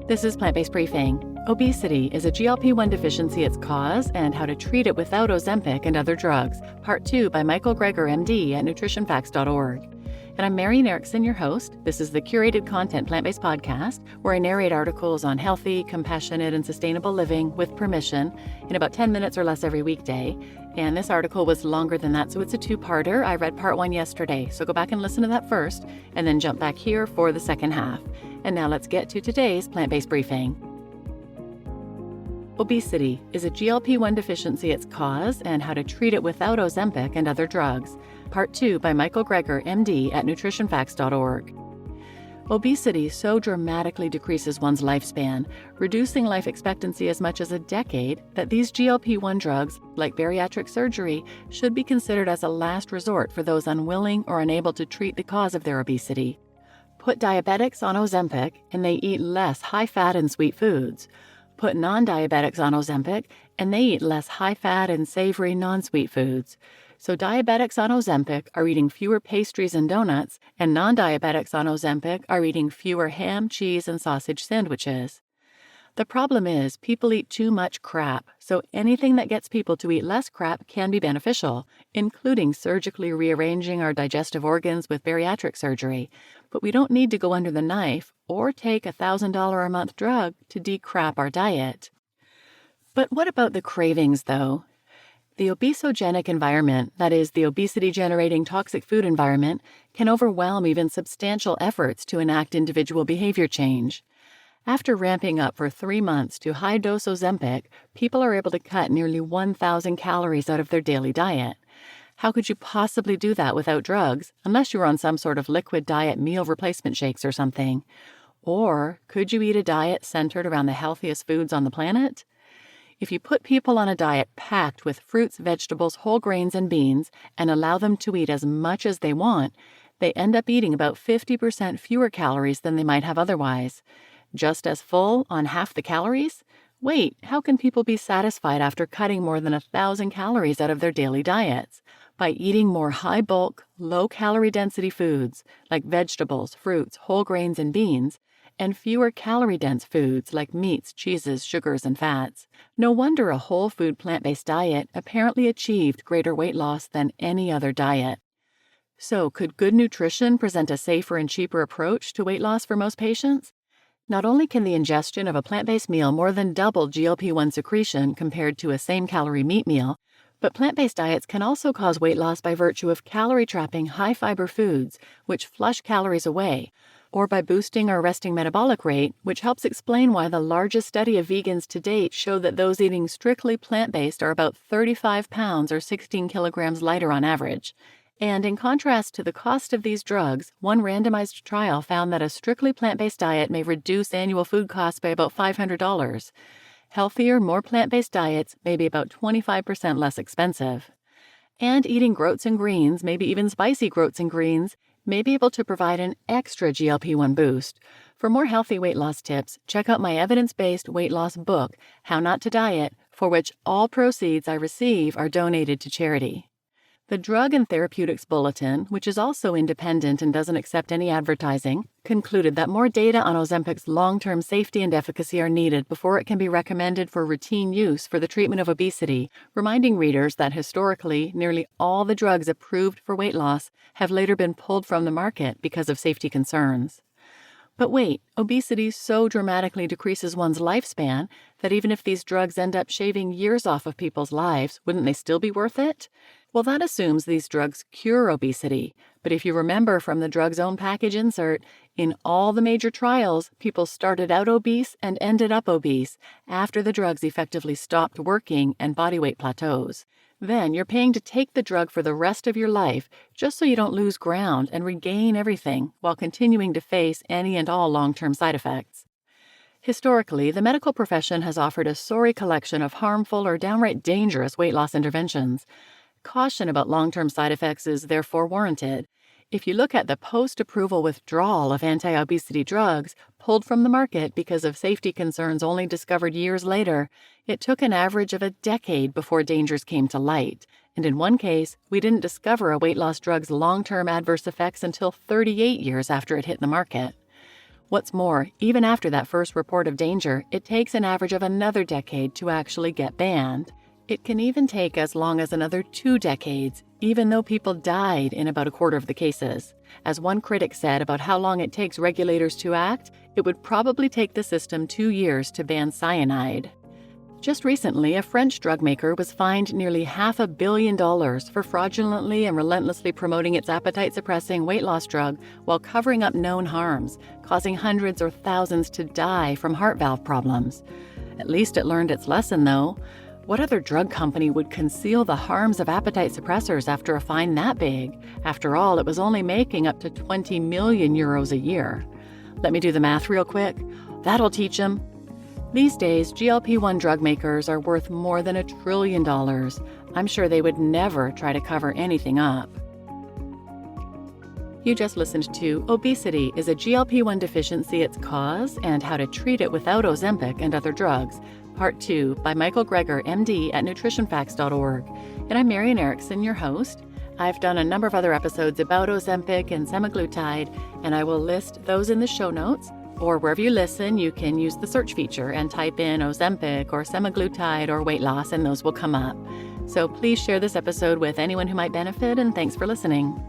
This is Plant-Based Briefing. Obesity is a GLP-1 deficiency, its cause, and how to treat it without Ozempic and other drugs. Part 2 by Michael Greger, MD at nutritionfacts.org. And I'm Marian Erickson, your host. This is the curated content plant-based podcast where I narrate articles on healthy, compassionate, and sustainable living with permission in about 10 minutes or less every weekday. And this article was longer than that, so it's a two-parter. I read part 1 yesterday, so go back and listen to that first, and then jump back here for the second half. And now let's get to today's plant-based briefing. Obesity is a GLP-1 deficiency, its cause, and how to treat it without Ozempic and other drugs. Part 2 by Michael Greger, MD at nutritionfacts.org. Obesity so dramatically decreases one's lifespan, reducing life expectancy as much as a decade, that these GLP-1 drugs, like bariatric surgery, should be considered as a last resort for those unwilling or unable to treat the cause of their obesity. Put diabetics on Ozempic, and they eat less high-fat and sweet foods. Put non-diabetics on Ozempic, and they eat less high-fat and savory non-sweet foods. So diabetics on Ozempic are eating fewer pastries and donuts, and non-diabetics on Ozempic are eating fewer ham, cheese, and sausage sandwiches. The problem is people eat too much crap, so anything that gets people to eat less crap can be beneficial, including surgically rearranging our digestive organs with bariatric surgery. But we don't need to go under the knife or take a $1,000 a month drug to decrap our diet. But what about the cravings, though? The obesogenic environment, that is, the obesity-generating toxic food environment, can overwhelm even substantial efforts to enact individual behavior change. After ramping up for 3 months to high-dose Ozempic, people are able to cut nearly 1,000 calories out of their daily diet. How could you possibly do that without drugs, unless you're on some sort of liquid diet meal replacement shakes or something? Or could you eat a diet centered around the healthiest foods on the planet? If you put people on a diet packed with fruits, vegetables, whole grains, and beans, and allow them to eat as much as they want, they end up eating about 50% fewer calories than they might have otherwise. Just as full on half the calories? Wait, how can people be satisfied after cutting more than 1,000 calories out of their daily diets? By eating more high-bulk, low-calorie density foods like vegetables, fruits, whole grains, and beans, and fewer calorie-dense foods like meats, cheeses, sugars, and fats. No wonder a whole food plant-based diet apparently achieved greater weight loss than any other diet. So, could good nutrition present a safer and cheaper approach to weight loss for most patients? Not only can the ingestion of a plant-based meal more than double GLP-1 secretion compared to a same-calorie meat meal, but plant-based diets can also cause weight loss by virtue of calorie-trapping high-fiber foods, which flush calories away, or by boosting our resting metabolic rate, which helps explain why the largest study of vegans to date showed that those eating strictly plant-based are about 35 pounds or 16 kilograms lighter on average. And in contrast to the cost of these drugs, one randomized trial found that a strictly plant-based diet may reduce annual food costs by about $500. Healthier, more plant-based diets may be about 25% less expensive. And eating groats and greens, maybe even spicy groats and greens, may be able to provide an extra GLP-1 boost. For more healthy weight loss tips, check out my evidence-based weight loss book, How Not to Diet, for which all proceeds I receive are donated to charity. The Drug and Therapeutics Bulletin, which is also independent and doesn't accept any advertising, concluded that more data on Ozempic's long-term safety and efficacy are needed before it can be recommended for routine use for the treatment of obesity, reminding readers that historically, nearly all the drugs approved for weight loss have later been pulled from the market because of safety concerns. But wait, obesity so dramatically decreases one's lifespan that even if these drugs end up shaving years off of people's lives, wouldn't they still be worth it? Well, that assumes these drugs cure obesity. But if you remember from the drug's own package insert, in all the major trials, people started out obese and ended up obese after the drugs effectively stopped working and body weight plateaus. Then you're paying to take the drug for the rest of your life just so you don't lose ground and regain everything while continuing to face any and all long-term side effects. Historically, the medical profession has offered a sorry collection of harmful or downright dangerous weight loss interventions. Caution about long-term side effects is therefore warranted. If you look at the post-approval withdrawal of anti-obesity drugs pulled from the market because of safety concerns only discovered years later, it took an average of a decade before dangers came to light. And in one case, we didn't discover a weight loss drug's long-term adverse effects until 38 years after it hit the market. What's more, even after that first report of danger, it takes an average of another decade to actually get banned. It can even take as long as another 2 decades, even though people died in about a quarter of the cases. As one critic said about how long it takes regulators to act, it would probably take the system 2 years to ban cyanide. Just recently, a French drug maker was fined nearly $500 million for fraudulently and relentlessly promoting its appetite-suppressing weight loss drug while covering up known harms, causing hundreds or thousands to die from heart valve problems. At least it learned its lesson, though. What other drug company would conceal the harms of appetite suppressors after a fine that big? After all, it was only making up to 20 million euros a year. Let me do the math real quick. That'll teach them. These days, GLP-1 drug makers are worth more than $1 trillion. I'm sure they would never try to cover anything up. You just listened to Obesity, is a GLP-1 Deficiency its cause, and how to treat it without Ozempic and other drugs, Part 2 by Michael Greger, MD at nutritionfacts.org. And I'm Marian Erickson, your host. I've done a number of other episodes about Ozempic and semaglutide, and I will list those in the show notes. Or wherever you listen, you can use the search feature and type in Ozempic or semaglutide or weight loss, and those will come up. So please share this episode with anyone who might benefit, and thanks for listening.